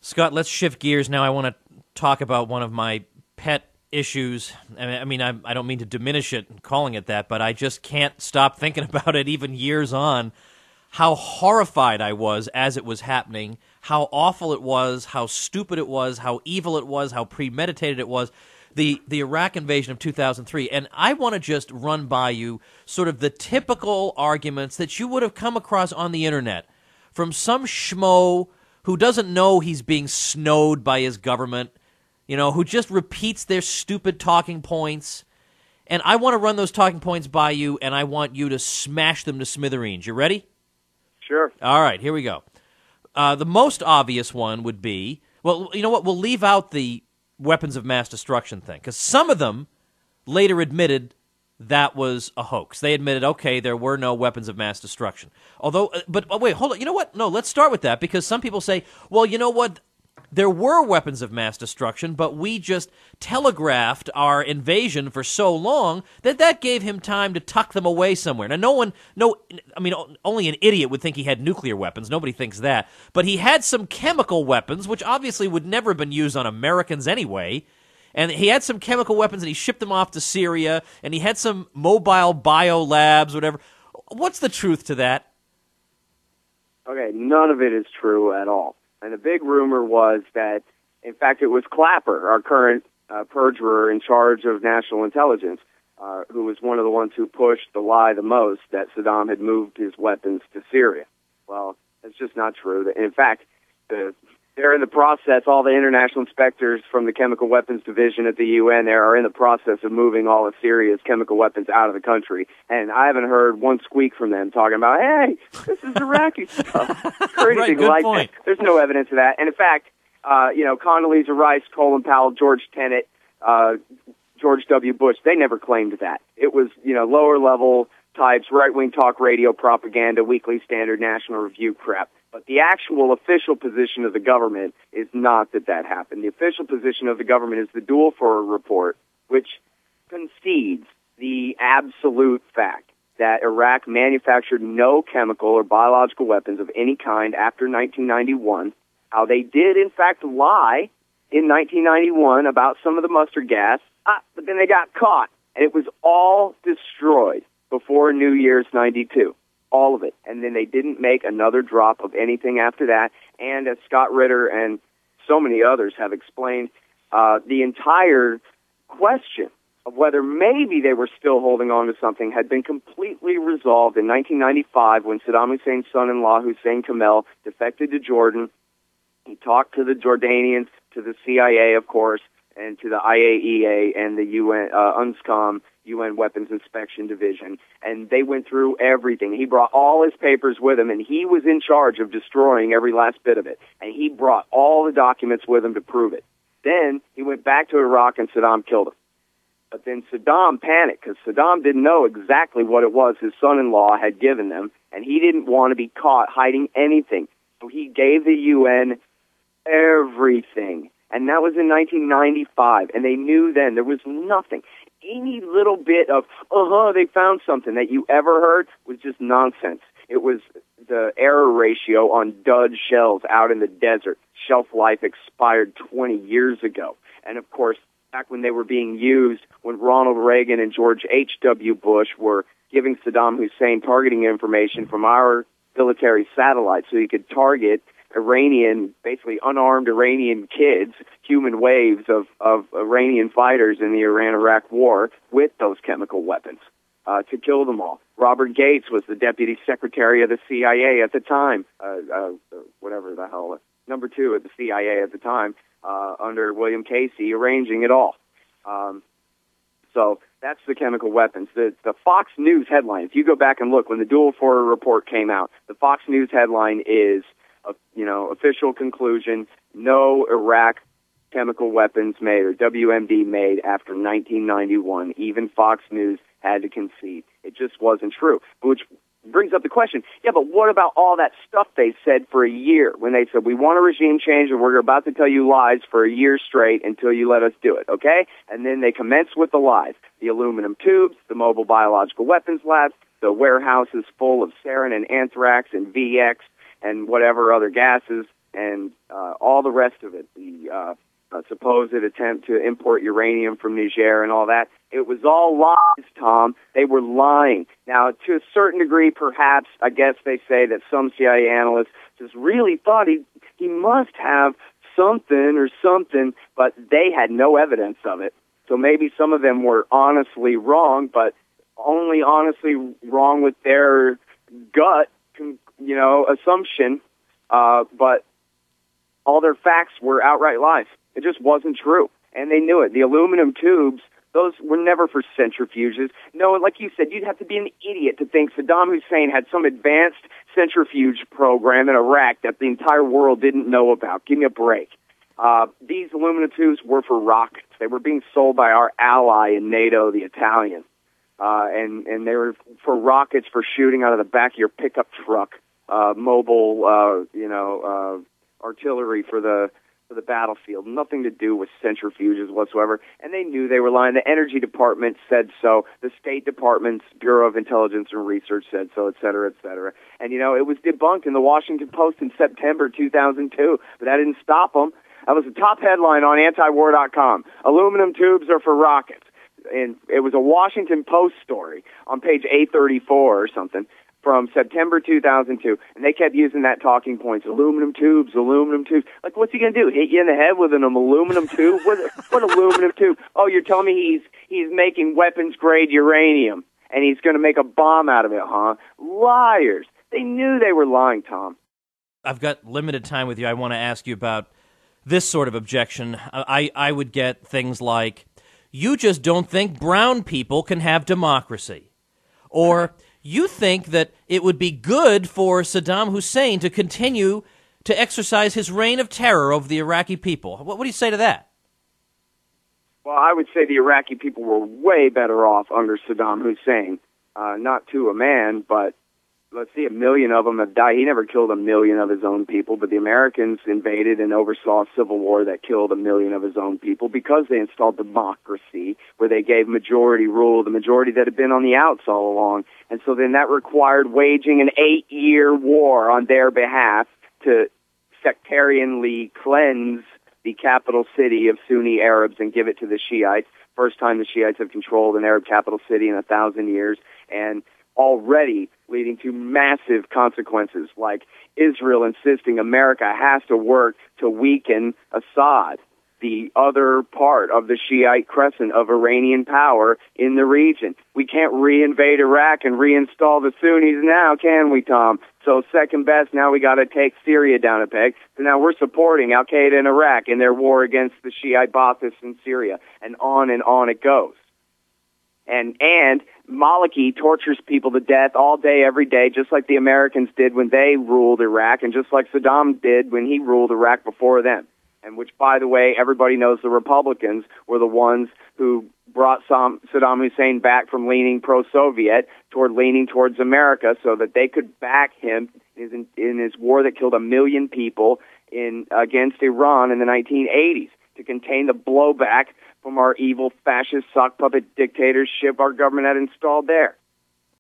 Scott, let's shift gears now. I want to talk about one of my pet issues. I mean, I don't mean to diminish it calling it that, but I just can't stop thinking about it even years on. How horrified I was as it was happening, how awful it was, how stupid it was, how evil it was, how premeditated it was. The Iraq invasion of 2003. And I want to just run by you sort of the typical arguments that you would have come across on the internet from some schmo who doesn't know he's being snowed by his government, who just repeats their stupid talking points. And I want to run those talking points by you, and I want you to smash them to smithereens. You ready? Sure. All right, here we go. The most obvious one would be, well, you know what? We'll leave out the weapons of mass destruction thing, because some of them later admitted that was a hoax. They admitted, okay, there were no weapons of mass destruction. Although, but wait, hold on. You know what? No, let's start with that, because some people say, well, you know what? There were weapons of mass destruction, but we just telegraphed our invasion for so long that gave him time to tuck them away somewhere. Now, only an idiot would think he had nuclear weapons. Nobody thinks that. But he had some chemical weapons, which obviously would never have been used on Americans anyway. And he had some chemical weapons, and he shipped them off to Syria, and he had some mobile bio labs, whatever. What's the truth to that? Okay, none of it is true at all. And the big rumor was that, in fact, it was Clapper, our current perjurer in charge of national intelligence, who was one of the ones who pushed the lie the most, that Saddam had moved his weapons to Syria. Well, that's just not true. In fact, they're in the process, all the international inspectors from the Chemical Weapons Division at the UN there are in the process of moving all of Syria's chemical weapons out of the country. And I haven't heard one squeak from them talking about, hey, this is Iraqi stuff, or anything right, like point. that. There's no evidence of that. And in fact, Condoleezza Rice, Colin Powell, George Tenet, George W. Bush, they never claimed that. It was, lower level types, right-wing talk radio propaganda, Weekly Standard, National Review crap. But the actual official position of the government is not that happened. The official position of the government is the Dualfor report, which concedes the absolute fact that Iraq manufactured no chemical or biological weapons of any kind after 1991. How they did, in fact, lie in 1991 about some of the mustard gas, but then they got caught, and it was all destroyed before New Year's 92. All of it. And then they didn't make another drop of anything after that. And as Scott Ritter and so many others have explained, the entire question of whether maybe they were still holding on to something had been completely resolved in 1995 when Saddam Hussein's son-in-law, Hussein Kamel, defected to Jordan. He talked to the Jordanians, to the CIA, of course, and to the IAEA and the UN, UNSCOM, UN Weapons Inspection Division, and they went through everything. He brought all his papers with him, and he was in charge of destroying every last bit of it, and he brought all the documents with him to prove it. Then he went back to Iraq, and Saddam killed him. But then Saddam panicked, because Saddam didn't know exactly what it was his son-in-law had given them, and he didn't want to be caught hiding anything. So he gave the UN everything. And that was in 1995, and they knew then there was nothing. Any little bit of, they found something that you ever heard was just nonsense. It was the error ratio on dud shells out in the desert. Shelf life expired 20 years ago. And, of course, back when they were being used, when Ronald Reagan and George H.W. Bush were giving Saddam Hussein targeting information from our military satellites so he could target Iranian, basically unarmed Iranian kids, human waves of Iranian fighters in the Iran-Iraq war with those chemical weapons to kill them all. Robert Gates was the deputy secretary of the CIA at the time, whatever the hell, number 2 at the CIA at the time, under William Casey, arranging it all. So that's the chemical weapons. The Fox News headline, if you go back and look, when the Dualfor report came out, the Fox News headline is, official conclusion, no Iraq chemical weapons made, or WMD made, after 1991. Even Fox News had to concede. It just wasn't true. Which brings up the question, but what about all that stuff they said for a year when they said, we want a regime change and we're about to tell you lies for a year straight until you let us do it, okay? And then they commence with the lies. The aluminum tubes, the mobile biological weapons labs, the warehouses full of sarin and anthrax and VX, and whatever other gases and all the rest of it, the supposed attempt to import uranium from Niger and all that. It was all lies, Tom. They were lying. Now, to a certain degree, perhaps, I guess they say that some CIA analysts just really thought he must have something, but they had no evidence of it. So maybe some of them were honestly wrong, but only honestly wrong with their gut, assumption, but all their facts were outright lies. It just wasn't true, and they knew it. The aluminum tubes, those were never for centrifuges. No, like you said, you'd have to be an idiot to think Saddam Hussein had some advanced centrifuge program in Iraq that the entire world didn't know about. Give me a break. These aluminum tubes were for rockets. They were being sold by our ally in NATO, the Italians, and they were for rockets for shooting out of the back of your pickup truck, mobile, artillery for the battlefield. Nothing to do with centrifuges whatsoever. And they knew they were lying. The Energy Department said so. The State Department's Bureau of Intelligence and Research said so, et cetera, et cetera. And, it was debunked in the Washington Post in September 2002. But that didn't stop them. That was the top headline on antiwar.com. Aluminum tubes are for rockets. And it was a Washington Post story on page 834 or something from September 2002, and they kept using that talking points, aluminum tubes. Like, what's he going to do, hit you in the head with an aluminum tube? What aluminum tube? Oh, you're telling me he's making weapons-grade uranium, and he's going to make a bomb out of it, huh? Liars. They knew they were lying, Tom. I've got limited time with you. I want to ask you about this sort of objection. I would get things like, you just don't think brown people can have democracy. Or, you think that it would be good for Saddam Hussein to continue to exercise his reign of terror over the Iraqi people. What do you say to that? Well, I would say the Iraqi people were way better off under Saddam Hussein. Not to a man, but let's see, 1 million of them have died. He never killed 1 million of his own people, but the Americans invaded and oversaw a civil war that killed 1 million of his own people because they installed democracy, where they gave majority rule, the majority that had been on the outs all along. And so then that required waging an 8-year war on their behalf to sectarianly cleanse the capital city of Sunni Arabs and give it to the Shiites. First time the Shiites have controlled an Arab capital city in 1,000 years, and already leading to massive consequences, like Israel insisting America has to work to weaken Assad, the other part of the Shiite crescent of Iranian power in the region. We can't reinvade Iraq and reinstall the Sunnis now, can we, Tom? So second best, now we got to take Syria down a peg. So now we're supporting Al-Qaeda in Iraq in their war against the Shiite Baathists in Syria, and on it goes. And Maliki tortures people to death all day, every day, just like the Americans did when they ruled Iraq, and just like Saddam did when he ruled Iraq before them. And which, by the way, everybody knows the Republicans were the ones who brought Saddam Hussein back from leaning pro-Soviet toward leaning towards America so that they could back him in his war that killed 1 million people against Iran in the 1980s to contain the blowback from our evil fascist sock puppet dictatorship our government had installed there.